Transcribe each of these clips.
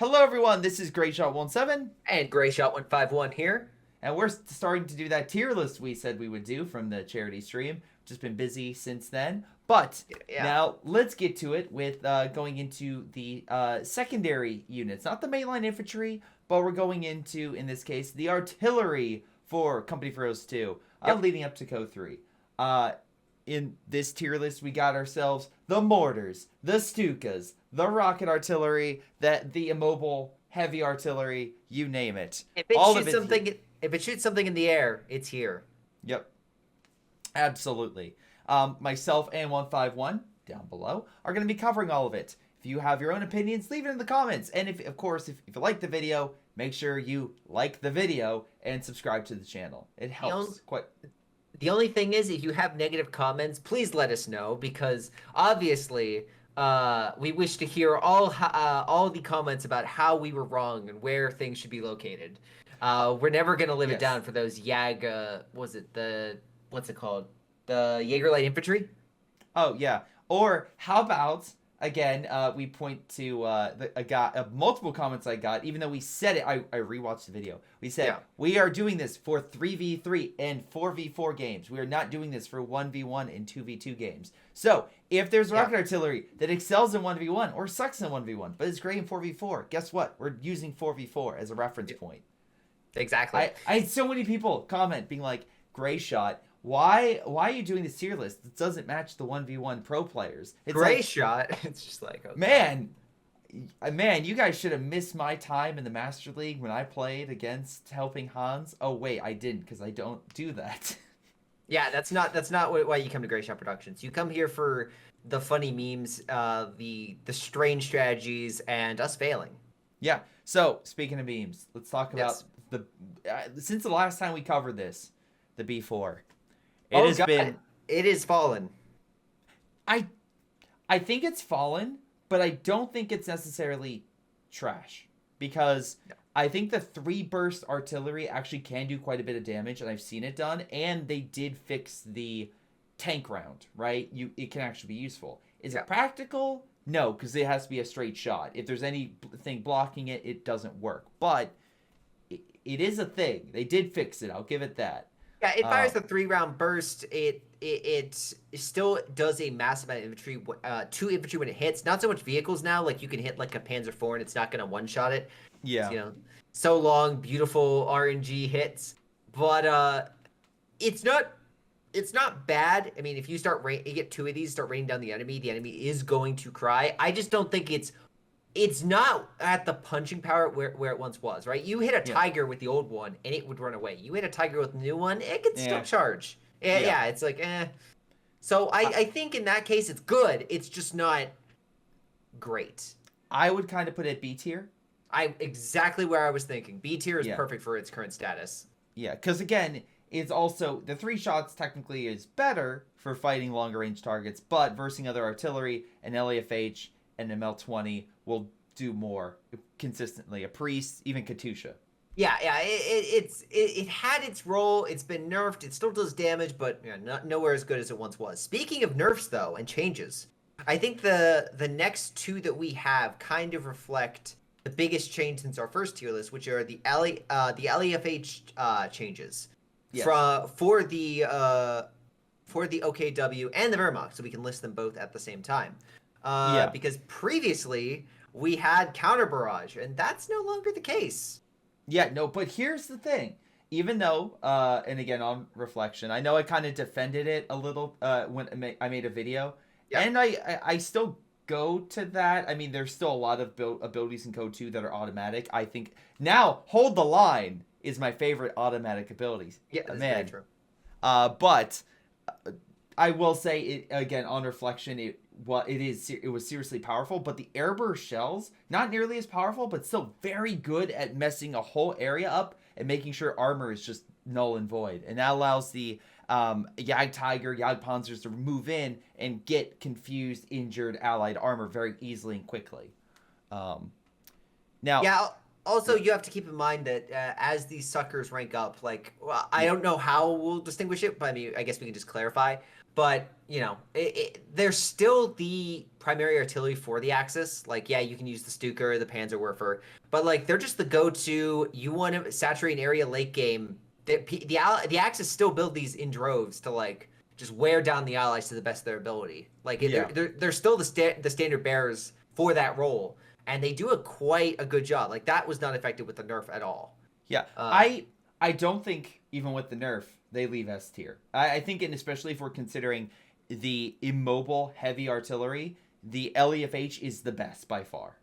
Hello everyone, this is Greyshot117, And Greyshot151 here. and we're starting to do that tier list we said we would do from the charity stream. Just been busy since then, but Yeah. now let's get to it with going into the secondary units. Not the mainline infantry, but we're going into, in this case, the artillery for Company for Heroes 2, Yep. leading up to CO3. In this tier list, we got ourselves the mortars, the Stukas, the rocket artillery, the immobile heavy artillery, you name it. If it All of shoots it's something, here. if it shoots something in the air, it's here. Yep, absolutely. Myself and 151 down below are going to be covering all of it. If you have your own opinions, leave it in the comments. And if, of course, if you like the video, make sure you like the video and subscribe to the channel. It helps quite. The only thing is, if you have negative comments, please let us know because obviously, we wish to hear all the comments about how we were wrong and where things should be located. We're never gonna live it Yes. down for those was it what's it called? The Jaeger Light Infantry? Oh yeah. Or how about again? We point to multiple comments I got. Even though we said it, I rewatched the video. We said Yeah. we are doing this for 3v3 and 4v4 games. We are not doing this for 1v1 and 2v2 games. So if there's rocket artillery that excels in 1v1 or sucks in 1v1, but it's great in 4v4, guess what? We're using 4v4 as a reference point. Exactly. I had so many people comment being like, Greyshot, why are you doing this tier list? It doesn't match the 1v1 pro players. It's Greyshot. It's just like, okay. man, you guys should have missed my time in the Master League when I played against Helping Hans. Oh wait, I didn't because I don't do that. Yeah, that's not why you come to Greyshot Productions. You come here for the funny memes, the strange strategies, and us failing. Yeah. So speaking of memes, let's talk about Yes. since the last time we covered this, the B4. It has been. It is fallen. I think it's fallen, but I don't think it's necessarily trash because I think the 3-burst artillery actually can do quite a bit of damage, and I've seen it done. And they did fix the tank round, right? It can actually be useful. Is it practical? No, because it has to be a straight shot. If there's anything blocking it, it doesn't work. But it is a thing. They did fix it. I'll give it that. Yeah, it fires the 3-round burst. It still does a massive amount of infantry, 2 infantry when it hits. Not so much vehicles now. Like you can hit like a Panzer IV and it's not gonna one-shot it. Yeah. It's, so long, beautiful RNG hits, but it's not bad. I mean, if you you get 2 of these, start raining down the enemy is going to cry. I just don't think it's not at the punching power where it once was, right? You hit a tiger with the old one and it would run away. You hit a tiger with the new one, it could still charge. Yeah, it's like So I think in that case it's good. It's just not great. I would kind of put it B tier. Exactly where I was thinking. B tier is perfect for its current status. Yeah, because again, it's also the 3 shots technically is better for fighting longer range targets, but versing other artillery, an LAFH, and an ML20 will do more consistently. A priest, even Katusha. Yeah, it had its role. It's been nerfed. It still does damage, but nowhere as good as it once was. Speaking of nerfs though and changes, I think the next 2 that we have kind of reflect the biggest change since our first tier list, which are the LAFH changes for the OKW and the Wehrmacht, so we can list them both at the same time. Because previously we had counter barrage, and that's no longer the case. Yeah, no, but here's the thing. Even though, and again, on reflection, I know I kind of defended it a little when I made a video, and I still go to that. I mean, there's still a lot of abilities in Code 2 that are automatic. I think now Hold the Line is my favorite automatic abilities. Yeah, that's very true. But I will say it again on reflection. It was seriously powerful, but the airburst shells not nearly as powerful, but still very good at messing a whole area up and making sure armor is just null and void. And that allows the Jagdtiger, Jagdpanzers to move in and get confused, injured allied armor very easily and quickly. Also, you have to keep in mind that as these suckers rank up, I don't know how we'll distinguish it, but I mean, I guess we can just clarify. but they're still the primary artillery for the Axis. Like, yeah, you can use the Stuker, the Panzerwerfer, but like they're just the go-to. You want to saturate an area late game. The Axis still build these in droves to like just wear down the Allies to the best of their ability. Like they're still the standard bearers for that role, and they do quite a good job. Like that was not affected with the nerf at all. Yeah, I don't think even with the nerf they leave S tier. I think, and especially if we're considering the immobile heavy artillery, the LEFH is the best by far.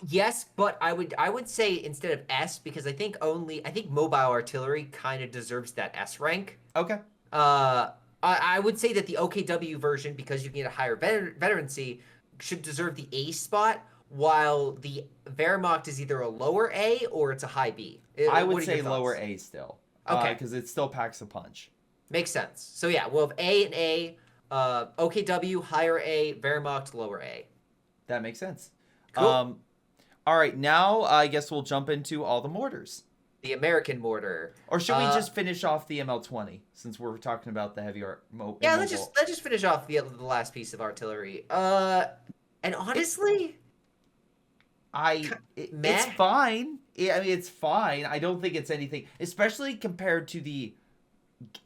Yes, but I would say instead of S, because I think mobile artillery kind of deserves that S rank. Okay. I would say that the OKW version, because you can get a higher veterancy, should deserve the A spot, while the Wehrmacht is either a lower A or it's a high B. I would say lower A still. Okay. Because it still packs a punch. Makes sense. So yeah, we'll have A and A, OKW, higher A, Wehrmacht, lower A. That makes sense. Cool. All right, now I guess we'll jump into all the mortars. The American mortar. Or should we just finish off the ML20 since we're talking about the heavy art? Yeah, let's just finish off the last piece of artillery. And honestly, it's fine. I mean, it's fine. I don't think it's anything, especially compared to the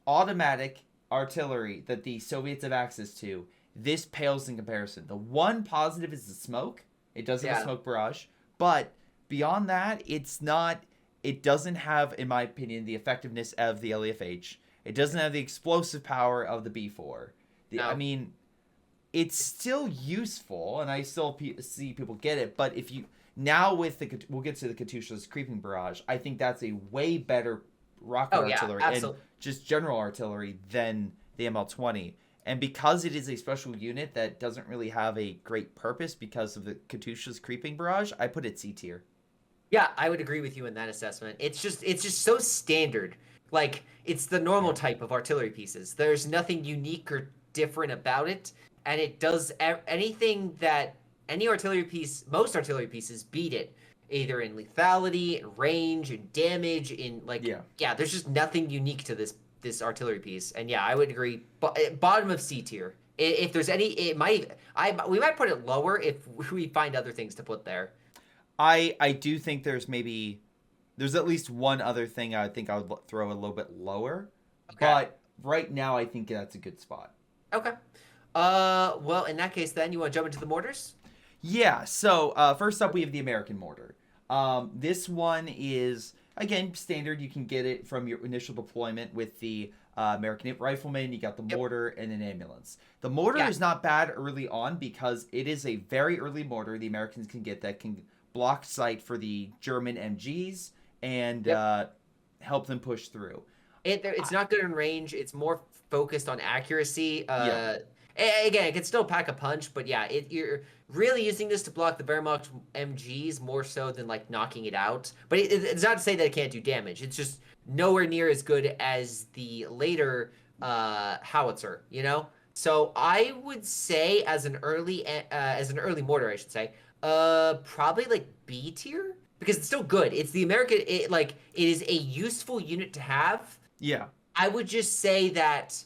automatic artillery that the Soviets have access to. This pales in comparison. The one positive is the smoke. It does have a smoke barrage, but beyond that, it doesn't have, in my opinion, the effectiveness of the LEFH. It doesn't have the explosive power of the B4. I mean, it's still useful, and I still see people get it, but if you... Now we'll get to the Katyusha's creeping barrage. I think that's a way better rocket artillery and just general artillery than the ML20. And because it is a special unit that doesn't really have a great purpose because of the Katyusha's creeping barrage, I put it C tier. Yeah, I would agree with you in that assessment. It's just so standard. Like, it's the normal type of artillery pieces. There's nothing unique or different about it, and it does anything that any artillery piece, most artillery pieces beat it, either in lethality, in range, in damage, in like there's just nothing unique to this artillery piece. And yeah, I would agree. But bottom of C tier. If there's any, we might put it lower if we find other things to put there. I do think there's at least one other thing I think I would throw a little bit lower. Okay. But right now I think that's a good spot. Okay. Well, in that case then, you want to jump into the mortars? Yeah, so first up we have the American mortar. This one is, again, standard. You can get it from your initial deployment with the American Rifleman. You got the mortar and an ambulance. The mortar is not bad early on because it is a very early mortar the Americans can get that can block sight for the German MGs and help them push through. It's not good in range. It's more focused on accuracy. Again, it can still pack a punch, but yeah, you're really using this to block the Wehrmacht MGs more so than like knocking it out. But it's not to say that it can't do damage. It's just nowhere near as good as the later Howitzer, you know? So I would say as an early mortar, I should say, probably like B tier because it's still good. It's the American. It is a useful unit to have. Yeah. I would just say that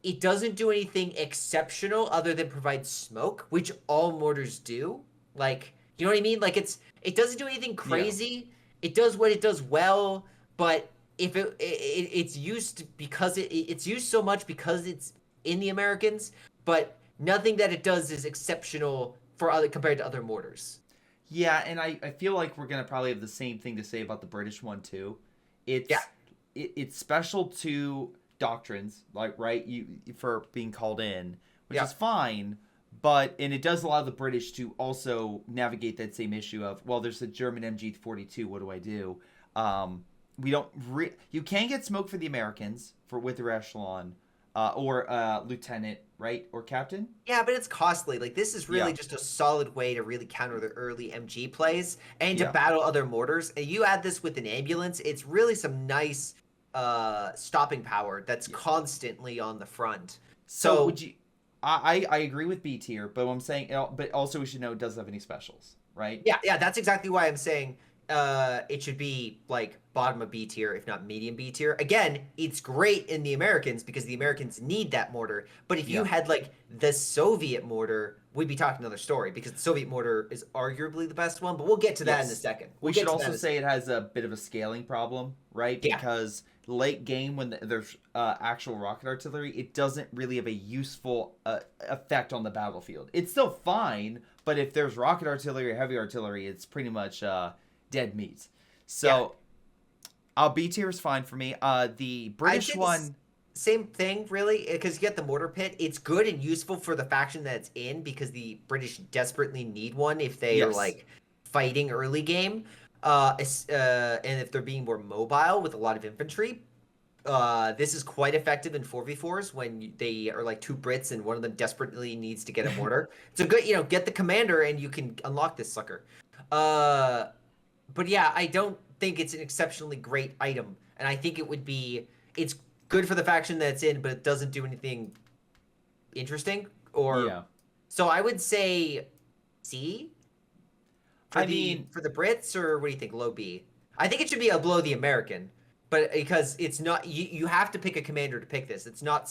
it doesn't do anything exceptional other than provide smoke, which all mortars do. Like, you know what I mean? Like it doesn't do anything crazy. Yeah. It does what it does well, but if it's used because it's used so much because it's in the Americans, but nothing that it does is exceptional compared to other mortars. Yeah, and I feel like we're gonna probably have the same thing to say about the British one too. It's special to doctrines, like for being called in, which is fine, and it does allow the British to also navigate that same issue of, well, there's a German MG42, what do I do? We don't you can get smoke for the Americans with their echelon or lieutenant, right, or captain. Yeah, but it's costly. Like, this is really just a solid way to really counter the early MG plays and to battle other mortars. And you add this with an ambulance, it's really some nice stopping power that's constantly on the front. So would you? I agree with B tier, but what I'm saying, but also we should know it doesn't have any specials, right? Yeah, that's exactly why I'm saying it should be like bottom of B tier, if not medium B tier. Again, it's great in the Americans because the Americans need that mortar. But if you had like the Soviet mortar, we'd be talking another story because the Soviet mortar is arguably the best one. But we'll get to that in a second. We should also say it has a bit of a scaling problem, right? Because late game when there's actual rocket artillery, it doesn't really have a useful effect on the battlefield. It's still fine, but if there's rocket artillery or heavy artillery, it's pretty much dead meat. So B tier is fine for me. The British one, same thing really, because you get the mortar pit. It's good and useful for the faction that it's in because the British desperately need one if they are like fighting early game. And if they're being more mobile with a lot of infantry, this is quite effective in 4v4s when they are like two Brits and one of them desperately needs to get a mortar. So good, get the commander and you can unlock this sucker. But yeah, I don't think it's an exceptionally great item, and I think it's good for the faction that it's in, but it doesn't do anything interesting. So I would say C. For the Brits, or what do you think? Low B. I think it should be below the American, but because it's not, you have to pick a commander to pick this. It's not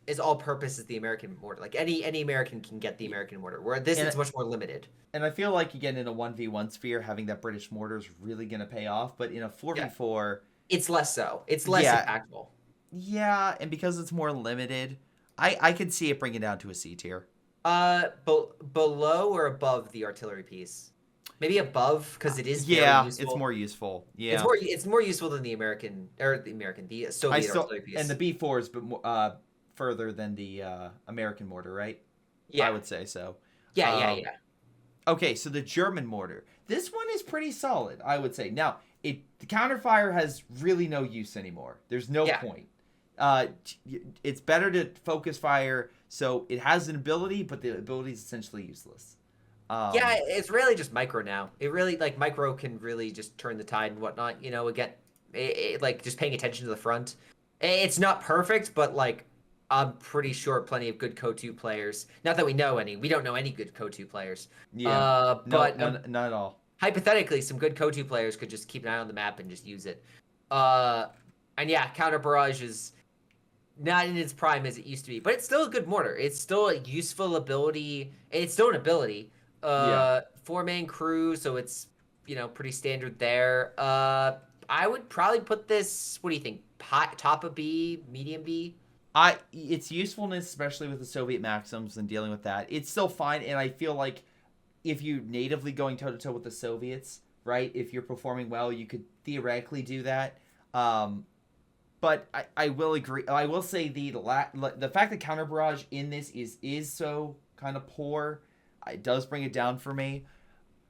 as all purpose as the American mortar. Like any American can get the American mortar, where this is much more limited. And I feel like again in a 1v1 sphere, having that British mortar is really gonna pay off. But in a 4v4, it's less so. It's less impactful. Yeah, and because it's more limited, I could see it bringing it down to a C tier. Below or above the artillery piece? Maybe above because it is very useful. It's more useful. Yeah, it's more useful than the Soviet artillery piece. And the B4 is further than the American mortar, right? Yeah, I would say so. Yeah. Okay, so the German mortar. This one is pretty solid, I would say. Now, the counterfire has really no use anymore. There's no point. It's better to focus fire, so it has an ability, but the ability is essentially useless. It's really just micro now. It really, like, micro can really just turn the tide and whatnot, again, like, just paying attention to the front. It's not perfect, but, like, I'm pretty sure plenty of good COH2 players. Not that we know any. We don't know any good COH2 players. Yeah. But not at all. Hypothetically, some good COH2 players could just keep an eye on the map and just use it. And yeah, counter barrage is not in its prime as it used to be, but it's still a good mortar. It's still a useful ability. It's still an ability. 4-man crew, so it's pretty standard there. I would probably put this. What do you think? Top of B, medium B. Its usefulness, especially with the Soviet Maxims and dealing with that, it's still fine. And I feel like if you natively going toe to toe with the Soviets, right? If you're performing well, you could theoretically do that. But I will agree. I will say the fact that counter barrage in this is so kind of poor, it does bring it down for me.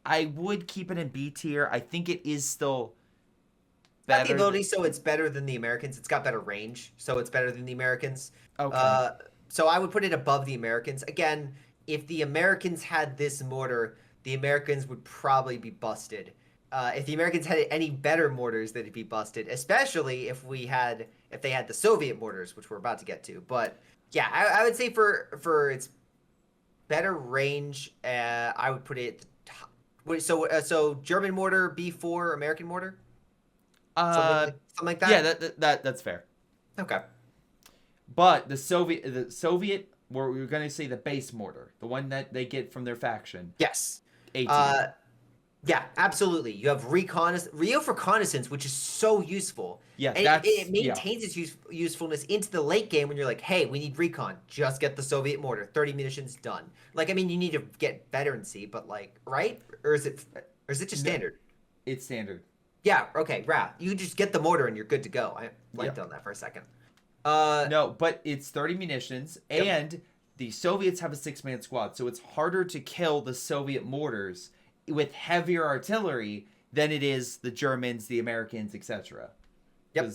I would keep it in B tier. I think it is still better. Got the ability, so it's better than the Americans. It's got better range, so it's better than the Americans. Okay. So I would put it above the Americans. Again, if the Americans had this mortar, the Americans would probably be busted. If the Americans had any better mortars, they'd be busted, especially if they had the Soviet mortars, which we're about to get to. But yeah, I would say for its better range, I would put it top. So German mortar, B4, American mortar? Something like that? Yeah, that's fair. Okay. But the Soviet, where we were going to say the base mortar, the one that they get from their faction. Yes. 18. Yeah, absolutely. You have Rio reconnaissance, which is so useful. Yeah, and it maintains its usefulness into the late game when you're like, hey, we need recon. Just get the Soviet mortar. 30 munitions, done. Like, I mean, you need to get veterancy, but like, right? Or is it just standard? It's standard. Yeah, okay, you just get the mortar and you're good to go. I blanked on that for a second. No, but it's 30 munitions, and the Soviets have a 6-man squad, so it's harder to kill the Soviet mortars with heavier artillery than it is the Germans, the Americans, etc. Yep.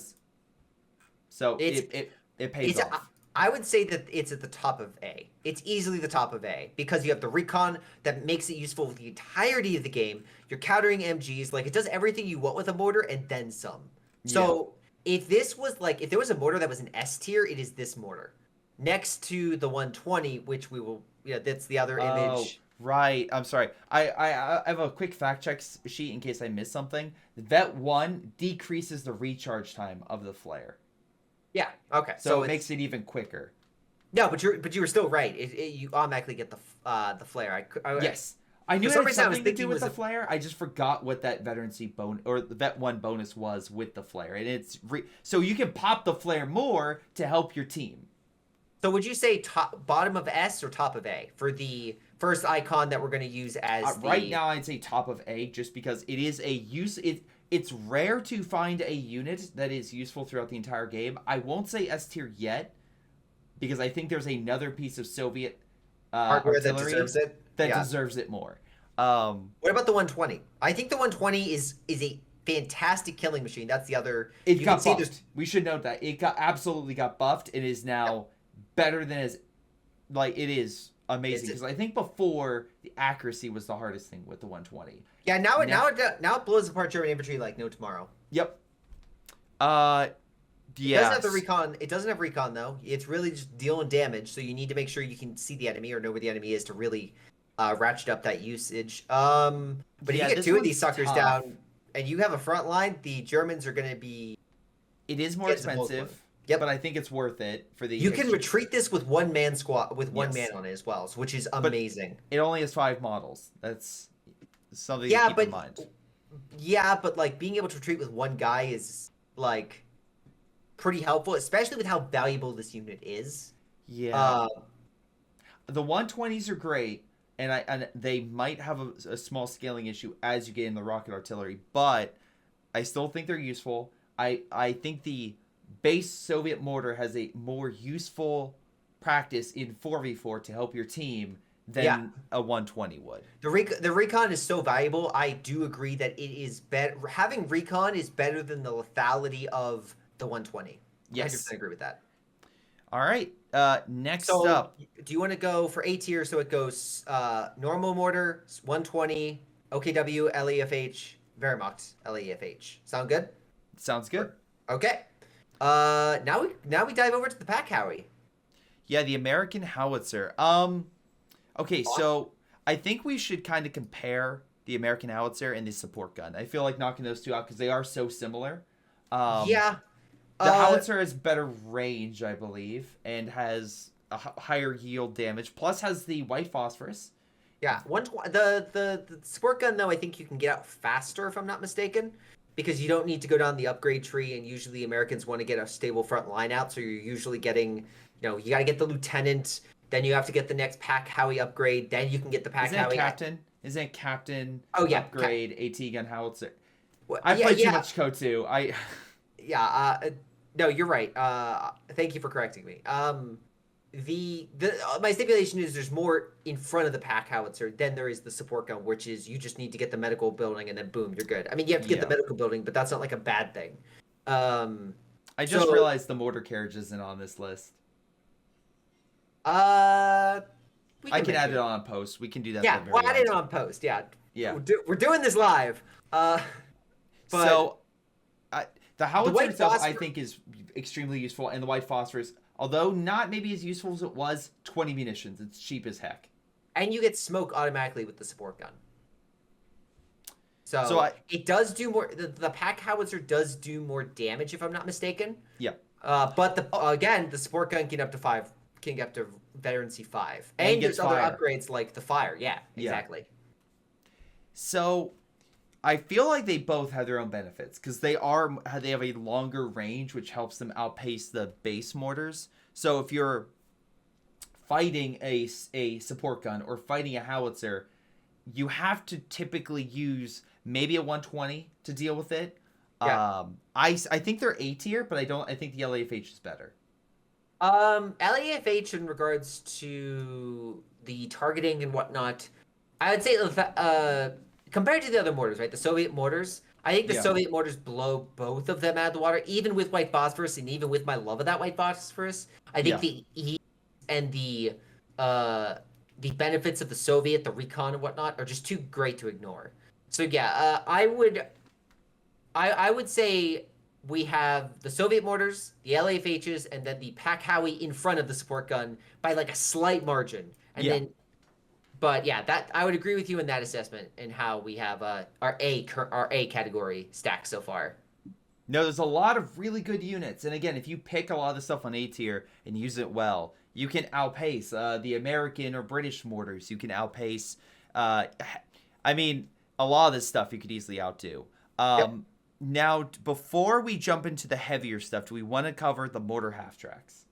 So it pays off. I would say that it's at the top of A. It's easily the top of A because you have the recon that makes it useful for the entirety of the game. You're countering MGs, like it does everything you want with a mortar and then some. So if there was a mortar that was an S tier, it is this mortar. Next to the 120, which we will, that's the other image. Right. I'm sorry. I have a quick fact check sheet in case I missed something. Vet 1 decreases the recharge time of the flare. Yeah. Okay. So it makes it even quicker. No, but you were still right. You automatically get the flare. Yes. I knew for it some had reason I was something to do thinking with was the flare. I just forgot what that veterancy bonus or the vet 1 bonus was with the flare. And it's so you can pop the flare more to help your team. So would you say bottom of S or top of A for the first icon that we're going to use as right now I'd say top of A, just because it is it's rare to find a unit that is useful throughout the entire game. I won't say S tier yet, because I think there's another piece of Soviet hardware that deserves it. Deserves it more. What about the 120? I think the 120 is a fantastic killing machine. That's the other. It got buffed. We should note that it absolutely got buffed. It is now better than it is amazing, because I think before the accuracy was the hardest thing with the 120. Yeah, now it blows apart German infantry like no tomorrow. Yep. It doesn't have the recon. It doesn't have recon though. It's really just dealing damage, so you need to make sure you can see the enemy or know where the enemy is to really ratchet up that usage. But if you get two of these suckers down and you have a front line, the Germans are going to be. It is more expensive. Yep. But I think it's worth it for the. You can retreat this with one man squad with one man on it as well, which is amazing. But it only has 5 models. That's something to keep in mind. Yeah, but like being able to retreat with one guy is like pretty helpful, especially with how valuable this unit is. Yeah. The 120s are great, and they might have a small scaling issue as you get in the rocket artillery, but I still think they're useful. I think the base Soviet mortar has a more useful practice in 4v4 to help your team than a 120 would. The recon is so valuable. I do agree that it is better. Having recon is better than the lethality of the 120. Yes. I agree with that. All right. Next up. Do you want to go for A tier? So it goes normal mortar, 120, OKW, LEFH, Wehrmacht, LEFH. Sound good? Sounds good. Okay. Now we dive over to the pack Howie. Yeah, the American Howitzer. Okay, so I think we should kind of compare the American Howitzer and the support gun. I feel like knocking those two out because they are so similar. The Howitzer has better range, I believe, and has a higher yield damage. Plus, has the white phosphorus. Yeah, the support gun though, I think you can get out faster if I'm not mistaken, because you don't need to go down the upgrade tree, and usually Americans want to get a stable front line out, so you're usually getting, you got to get the lieutenant, then you have to get the next pack Howie upgrade, then you can get the pack Howie. Isn't it captain? Oh yeah, upgrade AT gun Howitzer. I played too much COH2. No, you're right. Thank you for correcting me. My stipulation is there's more in front of the pack Howitzer than there is the support gun, which is you just need to get the medical building and then boom, you're good. I mean, you have to get the medical building, but that's not like a bad thing. I just realized the mortar carriage isn't on this list. I can add it on post. We can do that. Yeah, we'll add it on post. Yeah. Yeah. We're doing this live. The Howitzer itself, I think, is extremely useful, and the white phosphorus, although not maybe as useful as it was, 20 munitions. It's cheap as heck. And you get smoke automatically with the support gun. So it does do more. The pack Howitzer does do more damage, if I'm not mistaken. Yeah. But again, the support gun can get up to veterancy 5, and there's other upgrades like the fire. Yeah, exactly. So I feel like they both have their own benefits because they have a longer range, which helps them outpace the base mortars. So if you're fighting a support gun or fighting a howitzer, you have to typically use maybe a 120 to deal with it. Yeah. I think they're A tier, but I think the LAFH is better. LAFH in regards to the targeting and whatnot, I would say compared to the other mortars, right? The Soviet mortars, I think the Soviet mortars blow both of them out of the water, even with white phosphorus and even with my love of that white phosphorus. I think the ease and the benefits of the Soviet, the recon and whatnot, are just too great to ignore. So yeah, I would say we have the Soviet mortars, the LAFHs, and then the Pack Howie in front of the support gun by like a slight margin. And then But yeah, that I would agree with you in that assessment and how we have our A category stacked so far. No, there's a lot of really good units, and again, if you pick a lot of the stuff on A tier and use it well, you can outpace the American or British mortars. You can outpace. Uh, I mean, a lot of this stuff you could easily outdo. Yep. Now, before we jump into the heavier stuff, do we want to cover the mortar half tracks?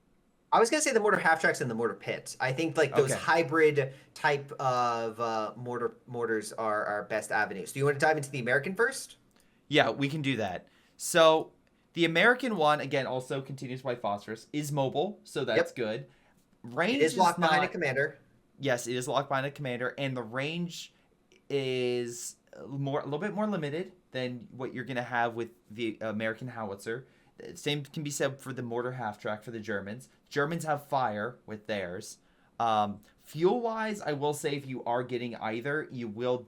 I was gonna say the mortar half tracks and the mortar pits. I think like those Okay. hybrid type of mortars are our best avenues. Do you want to dive into the American first? Yeah, we can do that. So the American one, again, also continuous white phosphorus, is mobile, so that's Yep. good. It Range is is locked behind a not. commander. Yes, it is locked behind a commander, and the range is a little bit more limited than what you're gonna have with the American Howitzer. Same can be said for the mortar half track for the Germans. Germans have fire with theirs. Fuel wise, I will say if you are getting either, you will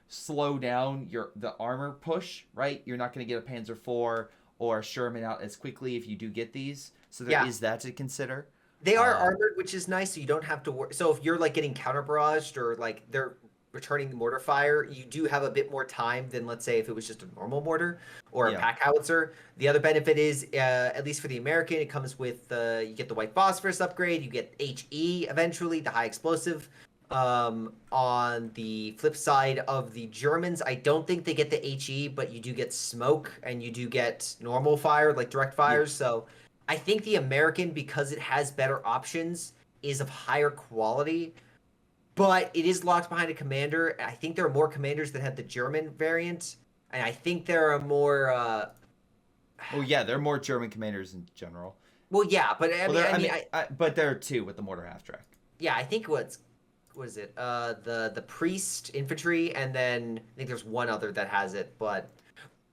slow down the armor push. Right, you're not gonna get a Panzer IV or a Sherman out as quickly if you do get these. So there Yeah. is that to consider. They are Um, armored, which is nice, so you don't have to worry. So if you're like getting counter barraged or like they're returning the mortar fire, you do have a bit more time than let's say if it was just a normal mortar or a yeah. pack howitzer. The other benefit is, at least for the American, it comes with you get the white phosphorus upgrade, you get HE eventually, the high explosive. On the flip side of the Germans, I don't think they get the HE, but you do get smoke and you do get normal fire, like direct Yeah. fires. So I think the American, because it has better options, is of higher quality, but it is locked behind a commander. I think there are more commanders that have the German variant, and I think there are more. Oh yeah, there are more German commanders in general. Well, yeah, but Well, but there are two with the mortar half track. yeah, I think what is it? The priest infantry, and then I think there's one other that has it. But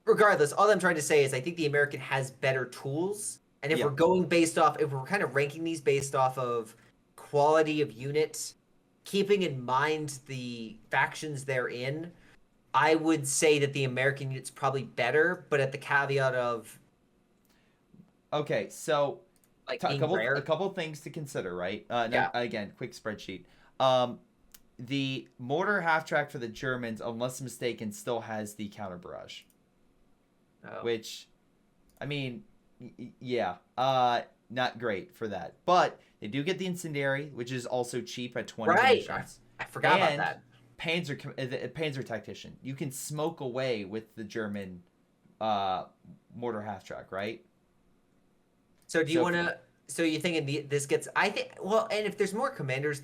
regardless, all I'm trying to say is I think the American has better tools, and if Yeah. we're going based off, if we're kind of ranking these based off of quality of unit, keeping in mind the factions they're in, I would say that the American unit's probably better, but at the caveat of Okay, so like a being couple rare. things to consider, right? Yeah. Again, quick spreadsheet. Um, the mortar half track for the Germans, unless mistaken, still has the counter barrage, Oh. which, I mean, yeah, not great for that. But they do get the incendiary, which is also cheap at 20 Right. munitions, I forgot about and that. the Panzer tactician. You can smoke away with the German mortar half track, right? So do you So want to? So you thinking this gets? I think. Well, and if there's more commanders,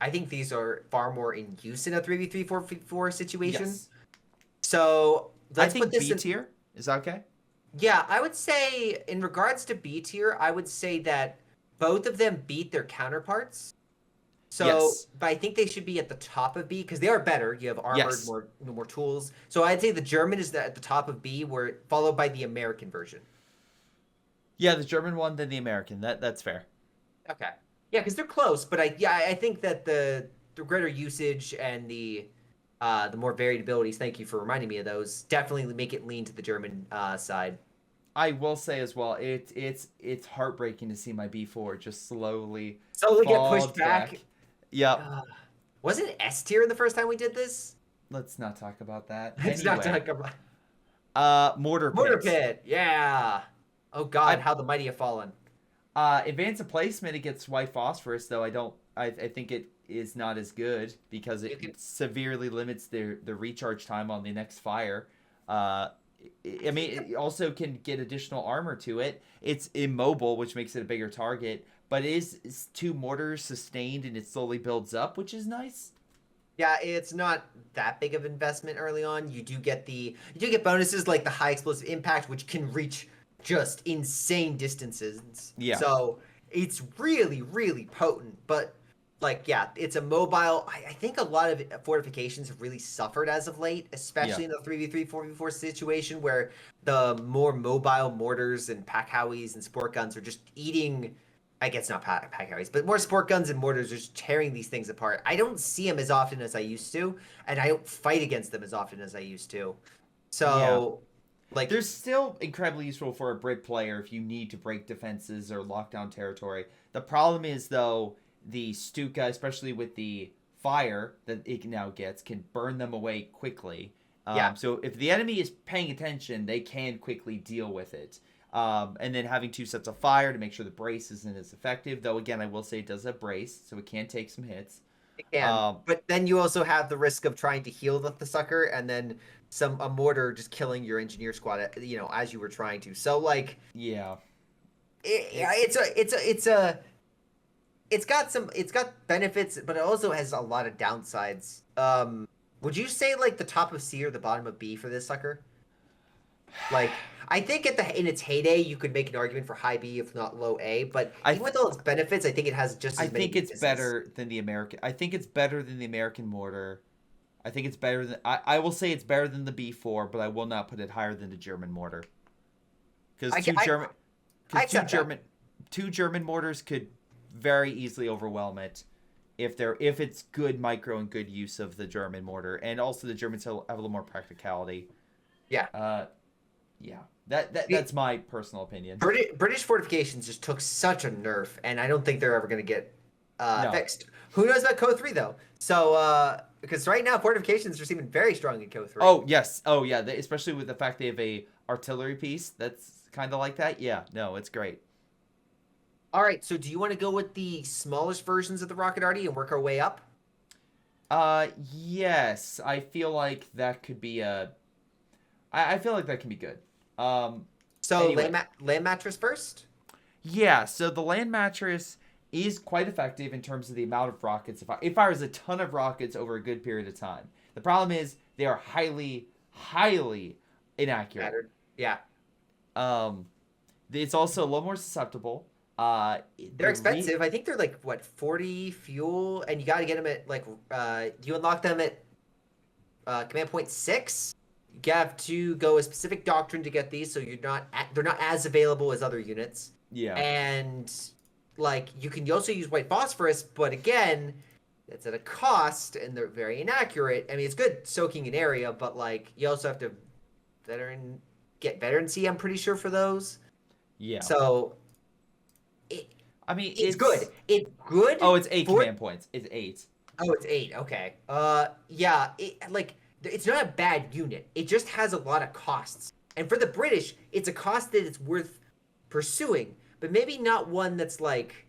I think these are far more in use in a 3v3 4v4 situation. yes, So I let's put think this B in. tier is that okay. Yeah, I would say in regards to B tier, I would say that both of them beat their counterparts. So, Yes. but I think they should be at the top of B because they are better. You have armored, Yes. more tools. So I'd say the German is at the top of B, where followed by the American version. Yeah, the German one, then the American. That's fair. Okay. Yeah, because they're close, but I think that the greater usage and the more varied abilities. Thank you for reminding me of those. Definitely make it lean to the German side. I will say as well, it's heartbreaking to see my B4 just slowly So they get fall pushed back. Yep. Uh, wasn't it S tier the first time we did this? Let's not talk about that. It's not Anyway, talk about mortar Mortar pits. Pit. Yeah. Oh God, how the mighty have fallen. Advance of placement, it gets white phosphorus, though I think it is not as good because You it can severely limits the recharge time on the next fire. I mean, it also can get additional armor to it. It's immobile, which makes it a bigger target, but it is two mortars sustained and it slowly builds up, which is nice. Yeah, it's not that big of investment early on. You do get bonuses like the high explosive impact, which can reach just insane distances. Yeah. So it's really, really potent. But like, yeah, it's a mobile. I think a lot of fortifications have really suffered as of late, especially Yeah. in the 3v3, 4v4 situation where the more mobile mortars and pack howies and sport guns are just eating. I guess not pack howies, but more sport guns and mortars are just tearing these things apart. I don't see them as often as I used to, and I don't fight against them as often as I used to. Yeah. So, like, They're still incredibly useful for a Brit player if you need to break defenses or lock down territory. The problem is, though, the Stuka, especially with the fire that it now gets can burn them away quickly. Yeah. So if the enemy is paying attention, they can quickly deal with it. And then having 2 sets of fire to make sure the brace isn't as effective. Though, again, I will say it does have brace, so it can take some hits. It can. But then you also have the risk of trying to heal the sucker and then a mortar just killing your engineer squad, as you were trying to. So, like... Yeah. It's got benefits, but it also has a lot of downsides. Would you say like the top of C or the bottom of B for this sucker? Like, I think in its heyday, you could make an argument for high B, if not low A. But even with all its benefits, I think it has just as many weaknesses. It's better than the American. I think it's better than the American Mortar. I think it's better than. I will say it's better than the B4, but I will not put it higher than the German Mortar. Because two German mortars could very easily overwhelm it if it's good micro and good use of the German mortar, and also the Germans have a little more practicality. Yeah. Yeah. That's my personal opinion. British fortifications just took such a nerf, and I don't think they're ever going to get fixed. Who knows about COH2 though? So because right now fortifications are seeming very strong in COH2. Oh yes. Oh yeah. Especially with the fact they have a artillery piece that's kind of like that. Yeah. No, it's great. All right, so do you want to go with the smallest versions of the Rocket Arty and work our way up? Yes. I feel like that could be I feel like that can be good. So anyway. land mattress first? Yeah, so the land mattress is quite effective in terms of the amount of rockets. It fires a ton of rockets over a good period of time. The problem is they are highly, highly inaccurate. Mattered. Yeah. It's also a little more susceptible. They're expensive. I think they're like 40 fuel, and you got to get them at like you unlock them at command point 6. You have to go a specific doctrine to get these, so they're not as available as other units. Yeah. And like you can also use white phosphorus, but again, it's at a cost, and they're very inaccurate. I mean, it's good soaking an area, but like you also have to get veteran C, I'm pretty sure, for those. Yeah. So. It's good. It's good. Oh, it's 8 command points. It's 8. Oh, it's 8. Okay. Yeah. It's not a bad unit. It just has a lot of costs. And for the British, it's a cost that it's worth pursuing, but maybe not one that's like,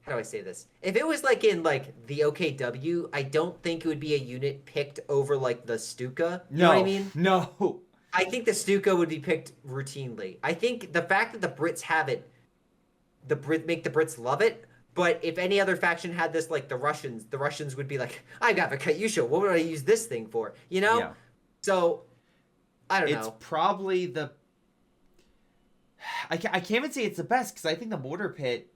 how do I say this? If it was like in like the OKW, I don't think it would be a unit picked over like the Stuka. You know what I mean? No. I think the Stuka would be picked routinely. I think the fact that the Brits have it, make the Brits love it. But if any other faction had this, like the Russians would be like, I got a Katyusha. What would I use this thing for? You know? Yeah. So, I don't know. It's probably the... I can't even say it's the best, because I think the Mortar Pit...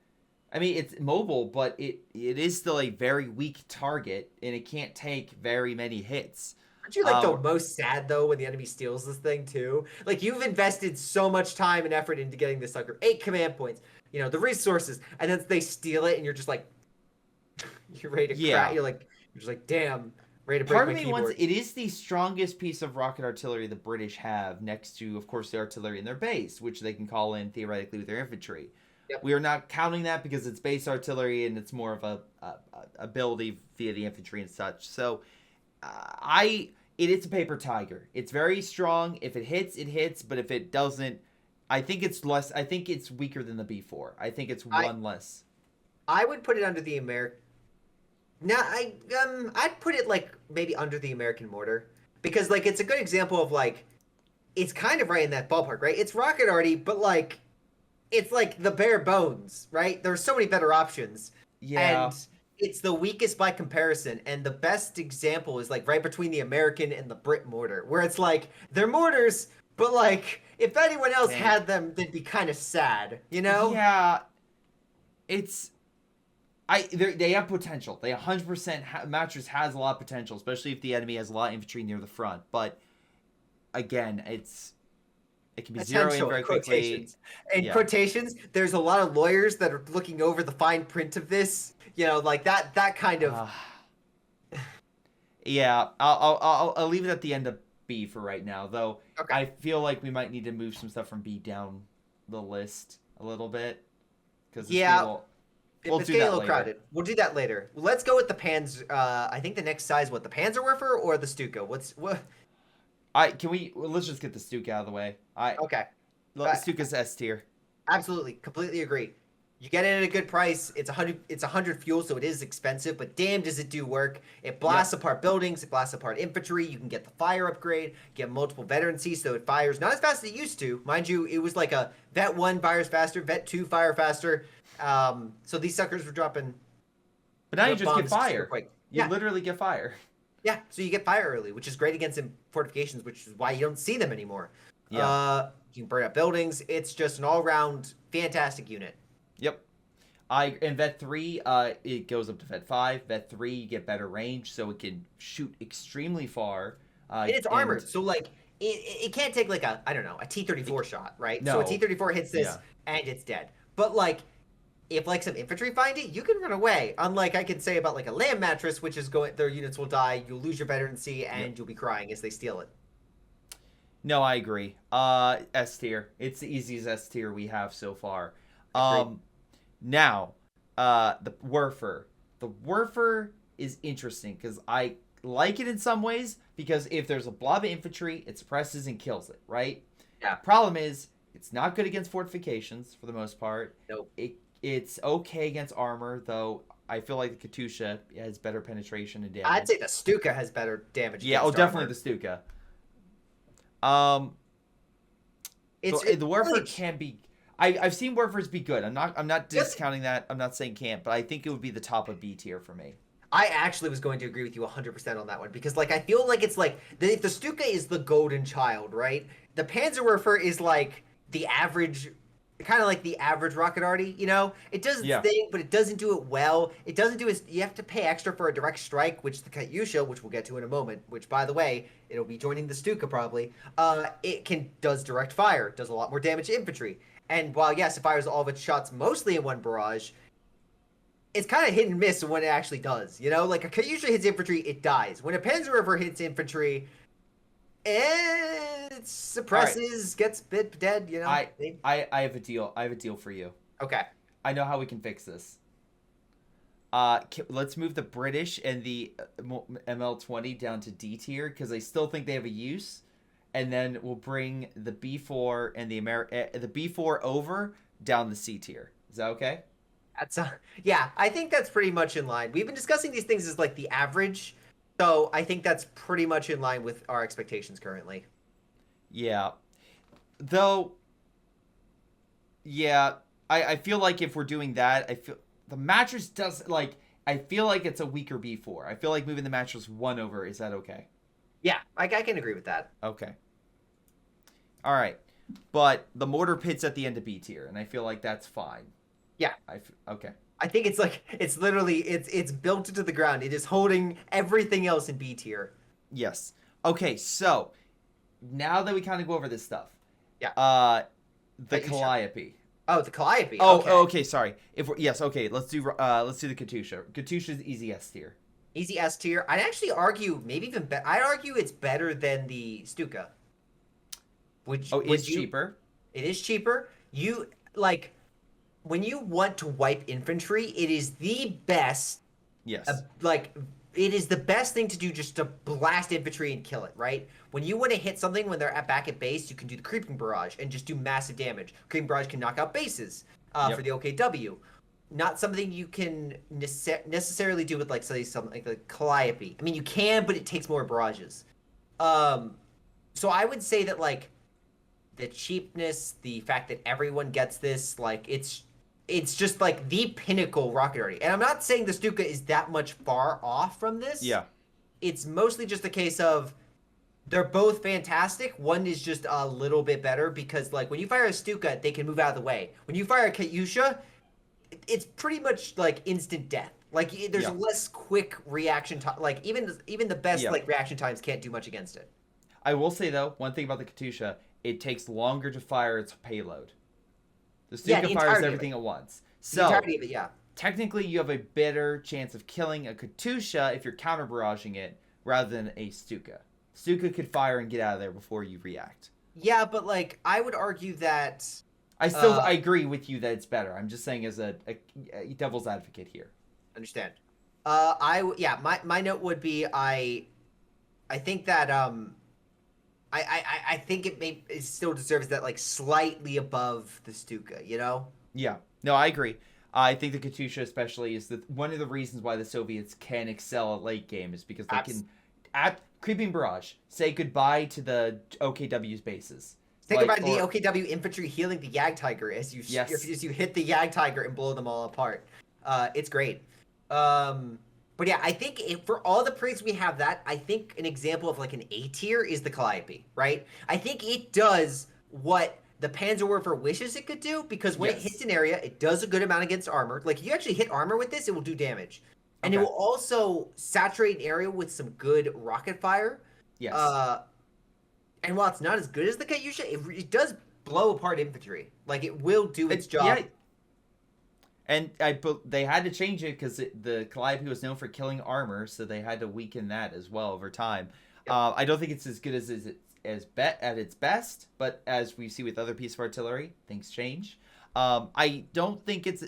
I mean, it's mobile, but it is still a very weak target, and it can't take very many hits. Aren't you like the most sad though when the enemy steals this thing too? Like you've invested so much time and effort into getting this sucker, 8 command points, the resources, and then they steal it, and you're just like, you're ready to crack. You're just like, damn, ready to break my keyboard. Part of me it is the strongest piece of rocket artillery the British have, next to, of course, the artillery in their base, which they can call in theoretically with their infantry. Yep. We are not counting that because it's base artillery and it's more of a ability via the infantry and such. So, it is a paper tiger. It's very strong. If it hits, it hits. But if it doesn't, I think it's less. I think it's weaker than the B4. I think it's one less. I would put it under the American. No, I'd put it like maybe under the American Mortar, because like it's a good example of like, it's kind of right in that ballpark, right? It's rocket arty, but like, it's like the bare bones, right? There's so many better options. Yeah. And it's the weakest by comparison, and the best example is like right between the American and the Brit mortar, where it's like they're mortars, but like if anyone else had them, they'd be kind of sad, Yeah, they have potential. They 100% mattress has a lot of potential, especially if the enemy has a lot of infantry near the front. But again, it can be zeroed in very quickly. In quotations, there's a lot of lawyers that are looking over the fine print of this. Like that kind of. Yeah, I'll leave it at the end of B for right now, though. Okay. I feel like we might need to move some stuff from B down the list a little bit, because We'll It's do getting a that little later. crowded. We'll do that later. Let's go with the Pans. I think the next size, what, the Panzerwerfer or the Stuka? What? Let's just get the Stuka out of the way. Okay. Stuka's S tier. Absolutely, completely agree. You get it at a good price. It's 100. It's 100 fuel, so it is expensive. But damn, does it do work? It blasts apart buildings. It blasts apart infantry. You can get the fire upgrade. Get multiple veterancy, so it fires not as fast as it used to. Mind you, it was like a Vet 1 fires faster, Vet 2 fire faster. So these suckers were dropping. But now you just get bombs fire. quick. You literally get fire. Yeah, so you get fire early, which is great against fortifications, which is why you don't see them anymore. Yeah. You can burn up buildings. It's just an all-round fantastic unit. Yep. In Vet 3, it goes up to Vet 5. Vet 3, you get better range, so it can shoot extremely far. And it's armored, so like it can't take like a T-34 shot, right? No. So a T-34 hits this and it's dead. But like if like some infantry find it, you can run away. Unlike I can say about like a land mattress, which is their units will die, you'll lose your veterancy, and you'll be crying as they steal it. No, I agree. S tier. It's the easiest S tier we have so far. Now, the Werfer. The Werfer is interesting because I like it in some ways because if there's a blob of infantry, it suppresses and kills it, right? Yeah. Problem is, it's not good against fortifications for the most part. Nope. It's okay against armor, though. I feel like the Katusha has better penetration and damage. I'd say the Stuka has better damage. Yeah, definitely the Stuka. The Werfer can be. I've seen Werfers be good. I'm not discounting that. I'm not saying can't, but I think it would be the top of B tier for me. I actually was going to agree with you 100% on that one because like I feel like it's like if the Stuka is the golden child, right? The Panzerwerfer is like the average, kind of like the average rocket arty, you know? It does its thing, but it doesn't do it well. It doesn't do it. You have to pay extra for a direct strike, which the Katyusha, which we'll get to in a moment, which by the way, it'll be joining the Stuka probably. It does direct fire, does a lot more damage to infantry. And while yes, it fires all of its shots mostly in one barrage, it's kind of hit and miss when it actually does. You know, like a Katyusha hits infantry, it dies. When a Panzerwerfer hits infantry, it suppresses, gets bit dead. You know. I have a deal. I have a deal for you. Okay. I know how we can fix this. Let's move the British and the ML20 down to D tier because I still think they have a use, and then we'll bring the B4 and the B4 over down the C tier. Is that okay? Yeah, I think that's pretty much in line. We've been discussing these things as like the average, so I think that's pretty much in line with our expectations currently. Yeah. Though, yeah, I feel like if we're doing that, I feel the mattress does like I feel like it's a weaker B4. I feel like moving the mattress 1 over, is that okay? Yeah, I can agree with that. Okay. All right. But the mortar pit's at the end of B tier, and I feel like that's fine. Yeah. Okay. I think it's like it's literally it's built into the ground. It is holding everything else in B tier. Yes. Okay, so now that we kind of go over this stuff. Yeah. The Calliope. Oh, the Calliope. Oh, okay. Okay, sorry. Okay, let's do the Katyusha. Katyusha's easy S tier. Easy S tier. I'd actually argue maybe even better. I'd argue it's better than the Stuka. It's cheaper. It is cheaper. You like when you want to wipe infantry, it is the best. Yes. It is the best thing to do just to blast infantry and kill it, right? When you want to hit something when they're back at base, you can do the creeping barrage and just do massive damage. Creeping barrage can knock out bases for the OKW. Not something you can necessarily do with like say something like the Calliope. I mean, you can, but it takes more barrages. So I would say that like the cheapness, the fact that everyone gets this, like it's just like the pinnacle rocket arty. And I'm not saying the Stuka is that much far off from this. Yeah. It's mostly just a case of they're both fantastic. One is just a little bit better because like when you fire a Stuka, they can move out of the way. When you fire a Katyusha, it's pretty much like instant death. Like there's less quick reaction time. Like even the best like reaction times can't do much against it. I will say though, one thing about the Katyusha, it takes longer to fire its payload. The Stuka fires everything at once. So, the entirety of it, technically you have a better chance of killing a Katyusha if you're counter barraging it rather than a Stuka. Stuka could fire and get out of there before you react. Yeah, but like I would argue that I agree with you that it's better. I'm just saying as a devil's advocate here. Understand. My note would be I think that I think it still deserves that like slightly above the Stuka, you know? Yeah. No, I agree. I think the Katusha especially is one of the reasons why the Soviets can excel at late game is because they can at Creeping Barrage say goodbye to the OKW's bases. Think about the OKW infantry healing the Yag Tiger as you hit the Yag Tiger and blow them all apart. It's great. But yeah, I think for all the praise we have that, I think an example of like an A tier is the Calliope, right? I think it does what the Panzerwerfer wishes it could do, because when it hits an area, it does a good amount against armor. Like, if you actually hit armor with this, it will do damage. And it will also saturate an area with some good rocket fire. Yes. And while it's not as good as the Katyusha, it does blow apart infantry. Like, it will do its job. Yeah. And they had to change it because the Calliope was known for killing armor, so they had to weaken that as well over time. Yep. I don't think it's as good as at its best, but as we see with other pieces of artillery, things change. I don't think it's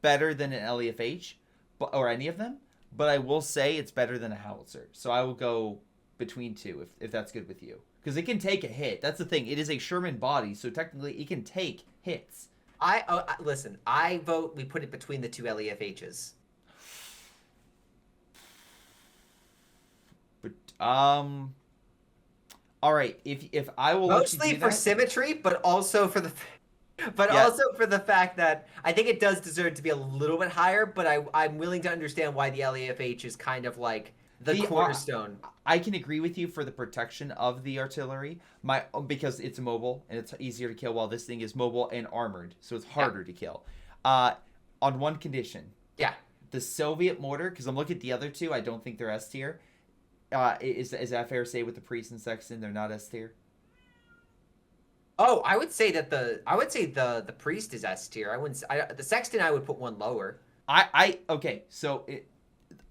better than an LEFH, or any of them, but I will say it's better than a Howitzer. So I will go between two if that's good with you, because it can take a hit. That's the thing. It is a Sherman body, so technically it can take hits. Listen, I vote we put it between the two LEFHs. But all right, if I will mostly for symmetry, but also for the also for the fact that I think it does deserve to be a little bit higher, but I'm willing to understand why the LEFH is kind of like the cornerstone. I can agree with you for the protection of the artillery, because it's mobile and it's easier to kill, while this thing is mobile and armored, so it's harder to kill. On one condition. Yeah. The Soviet mortar, because I'm looking at the other two, I don't think they're S tier. Is that fair to say with the priest and sexton they're not S tier? Oh, I would say the priest is S tier. The sexton I would put one lower. Okay, so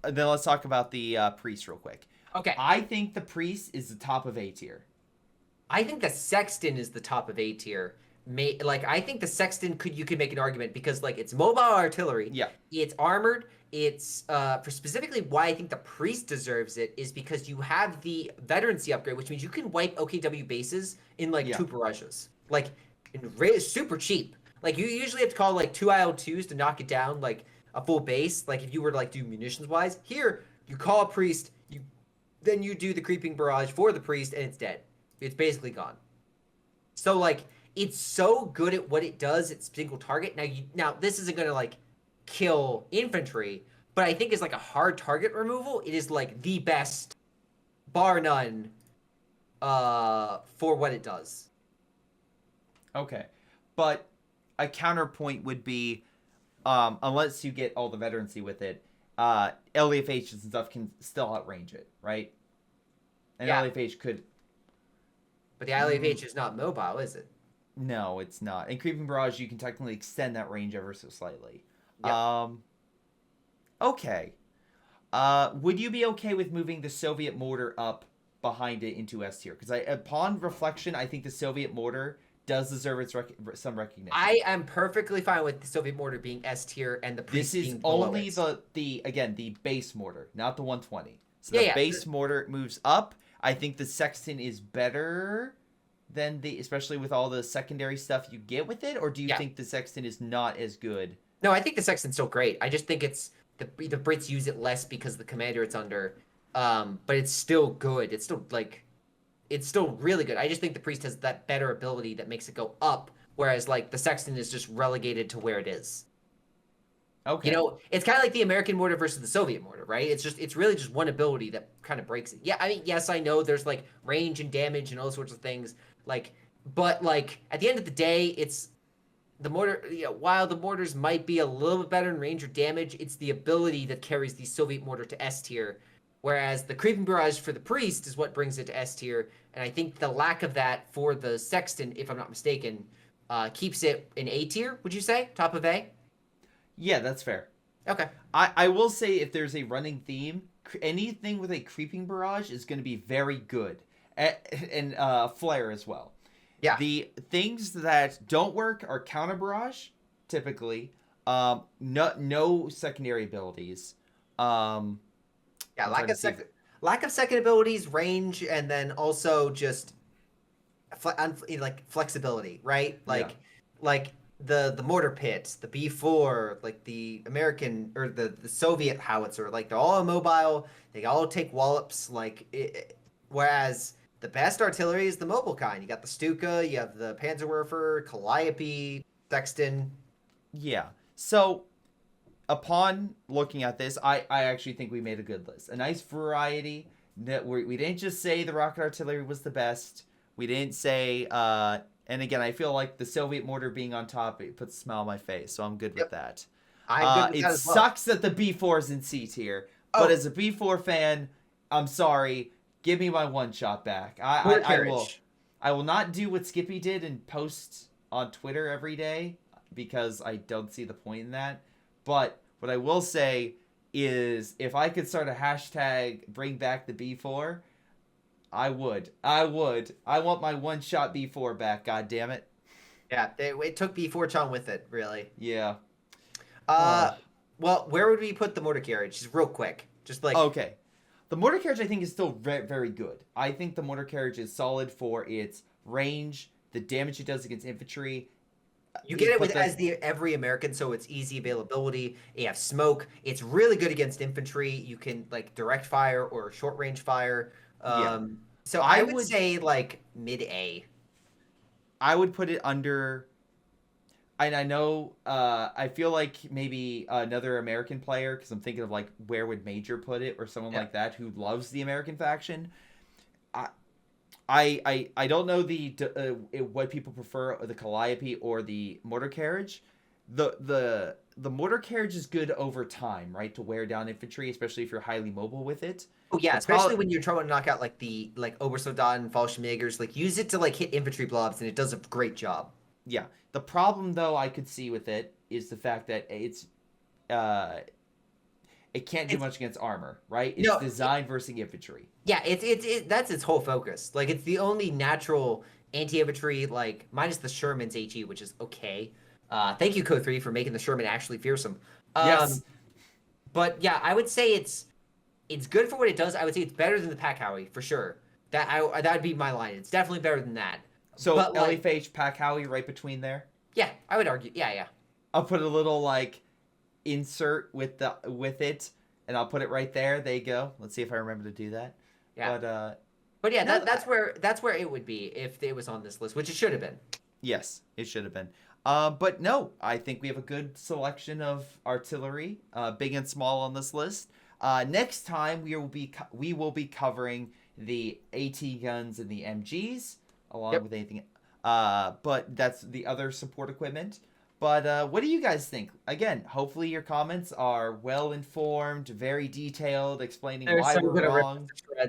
then let's talk about the priest real quick. Okay. I think the priest is the top of A tier. I think the sexton is the top of A tier. I think the sexton you could make an argument because like it's mobile artillery. Yeah. It's armored. It's for specifically why I think the priest deserves it is because you have the veterancy upgrade, which means you can wipe OKW bases in like 2 barrages, like super cheap. Like you usually have to call like 2 IL2s to knock it down, like a full base. Like if you were to like do munitions wise, here you call a priest, then you do the creeping barrage for the priest, and it's dead. It's basically gone. So like it's so good at what it does. It's single target. Now this isn't gonna like kill infantry, but I think it's like a hard target removal. It is like the best, bar none, for what it does. Okay, but a counterpoint would be, unless you get all the veterancy with it, LEFHs and stuff can still outrange it, right? And LEFH could. But the LEFH is not mobile, is it? No, it's not. In Creeping Barrage, you can technically extend that range ever so slightly. Yep. Okay. Would you be okay with moving the Soviet mortar up behind it into S tier? Because upon reflection, I think the Soviet mortar does deserve some recognition. I am perfectly fine with the Soviet mortar being S tier and the priest being below it. This is only the base mortar, not the 120. So the base mortar moves up. I think the sexton is better than especially with all the secondary stuff you get with it, or do you think the sexton is not as good? No, I think the sexton's still great. I just think it's the Brits use it less because of the commander it's under. But it's still good. It's still really good. I just think the priest has that better ability that makes it go up, whereas like the sexton is just relegated to where it is. Okay. You know, it's kind of like the American mortar versus the Soviet mortar, right? It's really just one ability that kind of breaks it. Yeah, I mean, yes, I know there's like range and damage and all sorts of things, but at the end of the day, it's the mortar. While the mortars might be a little bit better in range or damage, it's the ability that carries the Soviet mortar to S tier, whereas the creeping barrage for the priest is what brings it to S tier. And I think the lack of that for the sexton, if I'm not mistaken, keeps it in A tier. Would you say top of A? Yeah, that's fair. Okay. I will say if there's a running theme, anything with a creeping barrage is going to be very good. And flare as well. Yeah. The things that don't work are counter barrage, typically. No secondary abilities. I'm trying to see if- Lack of second abilities, range, and then also just like flexibility, right? Yeah. Like the mortar pit, the B4, like the American or the Soviet howitzer, like they're all immobile. They all take wallops. Whereas the best artillery is the mobile kind. You got the Stuka, you have the Panzerwerfer, Calliope, Sexton. Yeah. So upon looking at this, I actually think we made a good list. A nice variety. That we didn't just say the rocket artillery was the best. We didn't say, and again, I feel like the Soviet mortar being on top, it puts a smile on my face, so I'm good with that. I'm good with It that as well. sucks that the B4 is in C tier, but as a B4 fan, I'm sorry. Give me my one shot back. I will not do what Skippy did and post on Twitter every day because I don't see the point in that. But what I will say is if I could start a hashtag bring back the B4, I would. I want my one shot B4 back, god damn it. Yeah, it took B4 Chong with it, really. Yeah. Well, where would we put the mortar carriage? Just real quick. Just like Okay. The mortar carriage I think is still very, very good. I think the mortar carriage is solid for its range, the damage it does against infantry. You get it with every American, so it's easy availability. You have smoke. It's really good against infantry. You can like direct fire or short range fire. So I would say like mid A. I would put it under. And I know, I feel like maybe another American player, because I'm thinking of like where would Major put it, or someone like that who loves the American faction. I don't know what people prefer, the Calliope or the mortar carriage. The mortar carriage is good over time, right, to wear down infantry, especially if you're highly mobile with it. Oh yeah, especially when you're trying to knock out like the Obersoldat and Fallschirmjägers, like use it to like hit infantry blobs, and it does a great job. Yeah. The problem though I could see with it is the fact that it can't do much against armor, right? It's designed versus infantry. Yeah, that's its whole focus. Like it's the only natural anti-infantry, like minus the Sherman's HE, which is okay. Thank you, Code 3, for making the Sherman actually fearsome. Yes. But yeah, I would say it's good for what it does. I would say it's better than the Pack Howie for sure. That'd be my line. It's definitely better than that. So LFH, Pack Howie right between there? Yeah, I would argue. Yeah. I'll put a little like insert with it, and I'll put it right there. There you go. Let's see if I remember to do that. Yeah. But yeah, that's where it would be if it was on this list, which it should have been. Yes, it should have been. But no, I think we have a good selection of artillery, big and small on this list. Next time we will be covering the AT guns and the MGs along with anything. But that's the other support equipment. But what do you guys think? Again, hopefully your comments are well informed, very detailed, explaining why we're wrong.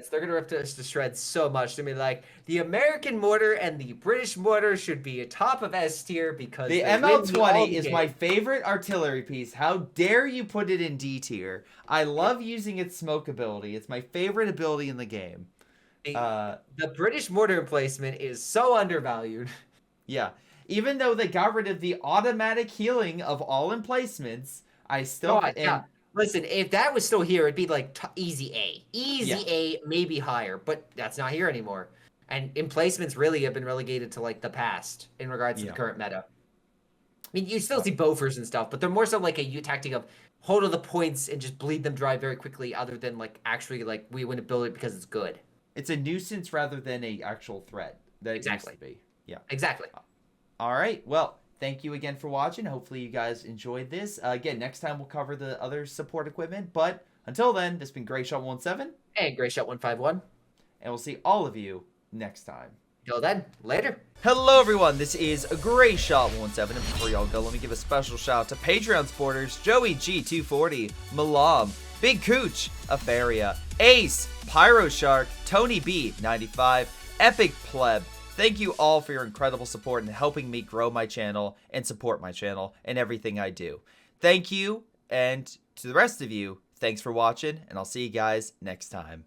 They're gonna rip us to shreds so much. To be like, the American mortar and the British mortar should be atop of S tier because the ML20 is my favorite artillery piece. How dare you put it in D tier? I love using its smoke ability. It's my favorite ability in the game. The British mortar emplacement is so undervalued. Yeah. Even though they got rid of the automatic healing of all emplacements, I still... Listen, if that was still here, it'd be like easy A. A, maybe higher, but that's not here anymore. And emplacements really have been relegated to like the past in regards to the current meta. I mean, you still see Bofors and stuff, but they're more so like a tactic of hold all the points and just bleed them dry very quickly, other than like actually like we want to build it because it's good. It's a nuisance rather than a actual threat that it used to be. Yeah. Exactly. All right. Well, thank you again for watching. Hopefully you guys enjoyed this. Again, next time we'll cover the other support equipment. But until then, this has been Greyshot117 and Greyshot151. And we'll see all of you next time. Till then, later. Hello, everyone. This is Greyshot117. And before y'all go, let me give a special shout out to Patreon supporters Joey G240, Milam, Big Cooch, Aphyria, Ace, Pyro Shark, Tony B95, Epic Pleb. Thank you all for your incredible support and helping me grow my channel and support my channel and everything I do. Thank you, and to the rest of you, thanks for watching, and I'll see you guys next time.